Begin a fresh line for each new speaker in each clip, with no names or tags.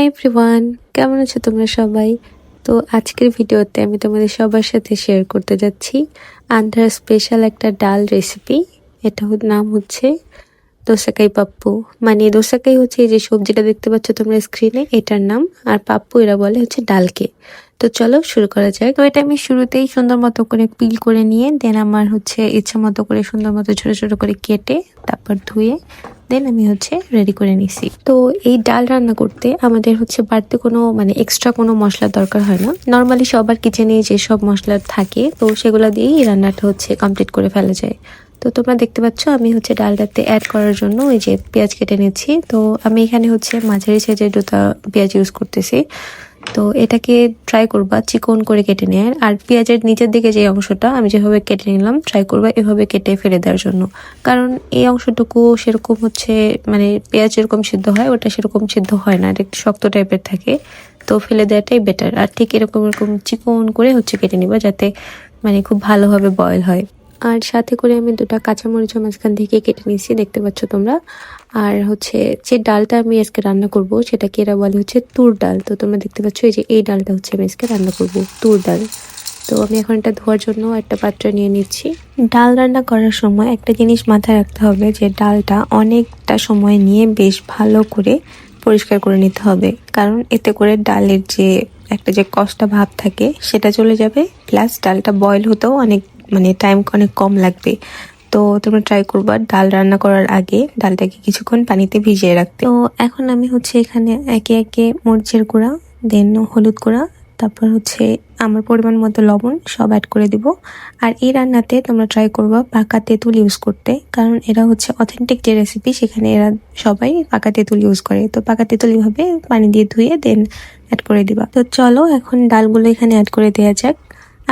Hi everyone, কেমন আছো তোমরা সবাই? তো আজকের ভিডিওতে আমি তোমাদের সবার সাথে শেয়ার করতে যাচ্ছি আন্ধ্রার স্পেশাল একটা ডাল রেসিপি। নাম হচ্ছে দোসাকাই পাপ্পু। মানে দোসাকাই হচ্ছে এই যে সবজিটা দেখতে পাচ্ছ তোমরা স্ক্রিনে, এটার নাম। আর পাপ্পু এরা বলে হচ্ছে ডালকে। তো চলো শুরু করা যাক। তো এটা আমি শুরুতেই সুন্দর মতো করে পিল করে নিয়ে দেন আমার হচ্ছে ইচ্ছা মতো করে সুন্দর মতো ছোট ছোট করে কেটে তারপর ধুয়ে দেন আমি হচ্ছে রেডি করে নিছি। তো এই ডাল রান্না করতে আমাদের হচ্ছে বাড়তি কোনো মানে এক্সট্রা কোনো মশলার দরকার হয় না। নর্মালি সবার কিচেনে যেসব মশলা থাকে তো সেগুলো দিয়েই এই রান্নাটা হচ্ছে কমপ্লিট করে ফেলা যায়। তো তোমরা দেখতে পাচ্ছ আমি হচ্ছে ডালটাতে অ্যাড করার জন্য ওই যে পেঁয়াজ কেটে নিচ্ছি। তো আমি এখানে হচ্ছে মাঝারি সাইজের দুটো পেঁয়াজ ইউজ করতেছি। তো এটাকে ট্রাই করবা চিকন করে কেটে নেয়। আর পেঁয়াজের নিচের দিকে যে অংশটা আমি যেভাবে কেটে নিলাম ট্রাই করবা এভাবে কেটে ফেলে দেওয়ার জন্য, কারণ এই অংশটুকু সেরকম হচ্ছে মানে পেঁয়াজ যেরকম সিদ্ধ হয় ওটা সেরকম সিদ্ধ হয় না, এটা একটু শক্ত টাইপের থাকে। তো ফেলে দেওয়াটাই বেটার। আর ঠিক এরকম এরকম চিকন করে হচ্ছে কেটে নিবা যাতে মানে খুব ভালোভাবে বয়েল হয়। আর সাথে করে আমি দুটো কাঁচামরিচ মাঝখান থেকে কেটে নিয়েছি, দেখতে পাচ্ছ তোমরা। আর হচ্ছে যে ডালটা আমি আজকে রান্না করব সেটাকে এরা বলে হচ্ছে তুর ডাল। তো তোমরা দেখতে পাচ্ছ এই যে এই ডালটা হচ্ছে আমি আজকে রান্না করব, তুর ডাল। তো আমি এখন এটা ধোয়ার জন্য একটা পাত্র নিয়ে নিচ্ছি। ডাল রান্না করার সময় একটা জিনিস মাথায় রাখতে হবে যে ডালটা অনেকটা সময় নিয়ে বেশ ভালো করে পরিষ্কার করে নিতে হবে, কারণ এতে করে ডালের যে একটা যে কষ্টা ভাব থাকে সেটা চলে যাবে, প্লাস ডালটা বয়েল হতেও অনেক মানে টাইম অনেক কম লাগবে। তো তোমরা ট্রাই করবা ডাল রান্না করার আগে ডালটাকে কিছুক্ষণ পানিতে ভিজিয়ে রাখতে। তো এখন আমি হচ্ছে এখানে একে একে মরিচের গুঁড়া, দেন হলুদ গুঁড়া, তারপর হচ্ছে আমার পরিমাণ মতো লবণ সব অ্যাড করে দিব। আর এই রান্নাতে তোমরা ট্রাই করবা পাকা তেঁতুল ইউজ করতে, কারণ এরা হচ্ছে অথেন্টিক যে রেসিপি সেখানে এরা সবাই পাকা তেঁতুল ইউজ করে। তো পাকা তেঁতুল এইভাবে পানি দিয়ে ধুয়ে দেন অ্যাড করে দিবা। তো চলো এখন ডালগুলো এখানে অ্যাড করে দেওয়া যাক।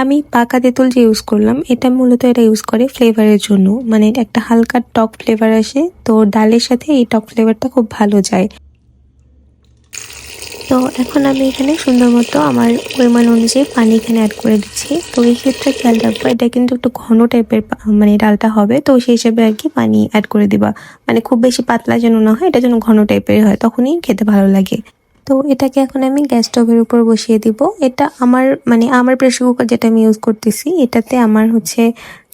আমি পাকা তেঁতুল যে ইউজ করলাম এটা মূলত এরা ইউজ করে ফ্লেভারের জন্য, মানে একটা হালকা টক ফ্লেভার আসে, তো ডালের সাথে এই টক ফ্লেভারটা খুব ভালো যায়। তো এখন আমি এখানে সুন্দর মতো আমার পরিমাণ অনুযায়ী পানি এখানে অ্যাড করে দিচ্ছি। তো এই ক্ষেত্রে খেয়াল রাখবো এটা কিন্তু একটু ঘন টাইপের মানে ডালটা হবে, তো সেই হিসাবে আর কি পানি অ্যাড করে দিবা। মানে খুব বেশি পাতলা যেন না হয়, এটা যেন ঘন টাইপের হয়, তখনই খেতে ভালো লাগে। তো এটাকে এখন আমি গ্যাস স্টোভের উপর বসিয়ে দিব। এটা আমার প্রেসার কুকার যেটা আমি ইউজ করতেছি এটাতে আমার হচ্ছে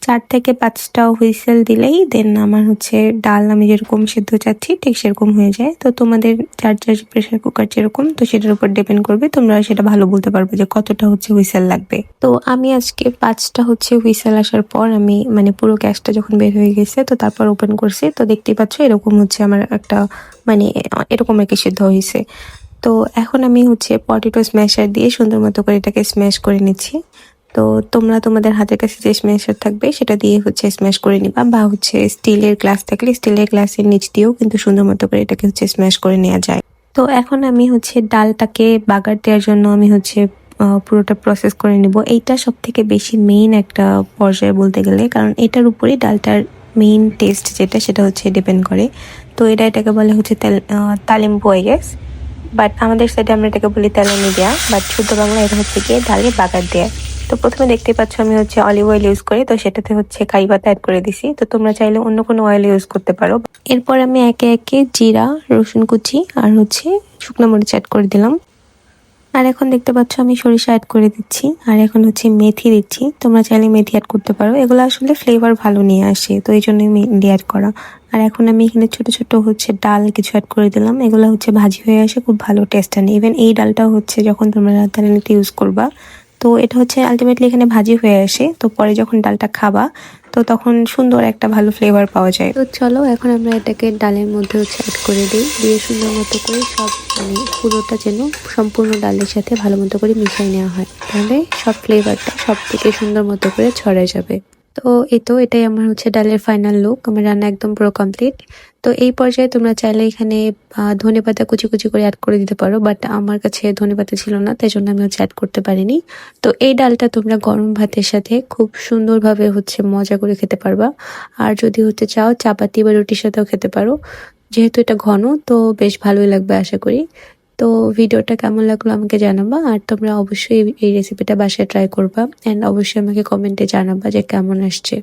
4 থেকে 5টা হুইসেল দিলেই দেন আমার হচ্ছে ডাল আমি যেরকম সিদ্ধ চাচ্ছি ঠিক সেরকম হয়ে যায়। তো তোমাদের যার যার প্রেসার কুকার যেরকম তো সেটার উপর ডিপেন্ড করবে, তোমরা সেটা ভালো বলতে পারবে যে কতটা হচ্ছে হুইসেল লাগবে। তো আমি আজকে 5টা হচ্ছে হুইসেল আসার পর আমি মানে পুরো গ্যাসটা যখন বের হয়ে গেছে তো তারপর ওপেন করছি। তো দেখতেই পাচ্ছ এরকম হচ্ছে আমার একটা মানে এরকম আর কি সিদ্ধ হয়েছে। তো এখন আমি হচ্ছে পটেটো স্ম্যাশার দিয়ে সুন্দর মতো করে এটাকে স্ম্যাশ করে নিচ্ছি। তো তোমরা তোমাদের হাতের কাছে যে স্ম্যাশার থাকবে সেটা দিয়ে হচ্ছে স্ম্যাশ করে নিবা, বা হচ্ছে স্টিলের গ্লাস থাকলে স্টিলের গ্লাসের নিচ দিয়েও কিন্তু সুন্দর মতো করে এটাকে হচ্ছে স্ম্যাশ করে নেওয়া যায়। তো এখন আমি হচ্ছে ডালটাকে বাগার দেওয়ার জন্য আমি হচ্ছে পুরোটা প্রসেস করে নিব। এইটা সব থেকে বেশি মেইন একটা পর্যায়ে বলতে গেলে, কারণ এটার উপরেই ডালটার মেইন টেস্ট যেটা সেটা হচ্ছে ডিপেন্ড করে। তো এটাকে বলে হচ্ছে তালিম্পু আই গেস, বাট আমাদের সাইডে আমরা এটাকে বলি তেলানি দেওয়া, বাট শুদ্ধ বাংলা এটা হচ্ছে গিয়ে ডালে বাগার দেওয়া। তো প্রথমে দেখতেই পাচ্ছ আমি হচ্ছে অলিভ অয়েল ইউজ করি, তো সেটাতে হচ্ছে কারি পাতা অ্যাড করে দিছি। তো তোমরা চাইলে অন্য কোনো অয়েল ইউজ করতে পারো। এরপর আমি একে একে জিরা, রসুন কুচি আর হচ্ছে শুকনো মরিচ অ্যাড করে দিলাম। আর এখন দেখতে পাচ্ছ আমি সরিষা অ্যাড করে দিচ্ছি, আর এখন হচ্ছে মেথি দিচ্ছি। তোমরা চাইলে মেথি অ্যাড করতে পারো, এগুলো আসলে ফ্লেভার ভালো নিয়ে আসে, তো এই জন্যই মেথি অ্যাড করা। আর এখন আমি এখানে ছোট ছোট হচ্ছে ডাল কিছু অ্যাড করে দিলাম, এগুলো হচ্ছে ভাজি হয়ে আসে, খুব ভালো টেস্ট আনে। ইভেন এই ডালটা হচ্ছে যখন তোমরা রান্নাতে ইউজ করবা তো এটা হচ্ছে আলটিমেটলি এখানে ভাজি হয়ে আসে, তো পরে যখন ডালটা খাবা তো তখন সুন্দর একটা ভালো ফ্লেভার পাওয়া যায়। তো চলো এখন আমরা এটাকে ডালের মধ্যে হচ্ছে অ্যাড করে দিই, দিয়ে সুন্দর মতো করে সব মানে পুরোটা যেন সম্পূর্ণ ডালের সাথে ভালো মতো করে মিশিয়ে নেওয়া হয়, তাহলে সব ফ্লেভারটা সব থেকে সুন্দর মতো করে ছড়ায় যাবে। তো এটাই আমার হচ্ছে ডালের ফাইনাল লুক। আমার রান্না একদম পুরো কমপ্লিট। তো এই পর্যায়ে তোমরা চাইলে এখানে ধনেপাতা কুচি কুচি করে অ্যাড করে দিতে পারো, বাট আমার কাছে ধনেপাতা ছিল না তাই জন্য আমি হচ্ছে অ্যাড করতে পারিনি। তো এই ডালটা তোমরা গরম ভাতের সাথে খুব সুন্দরভাবে হচ্ছে মজা করে খেতে পারবা। আর যদি হতে চাও চাপাতি বা রুটির সাথেও খেতে পারো, যেহেতু এটা ঘন তো বেশ ভালোই লাগবে আশা করি। তো ভিডিওটা কেমন লাগলো আমাকে জানাবা, আর তোমরা অবশ্যই এই রেসিপিটা বাসায় ট্রাই করবা, অ্যান্ড অবশ্যই আমাকে কমেন্টে জানাবা যে কেমন আসছে।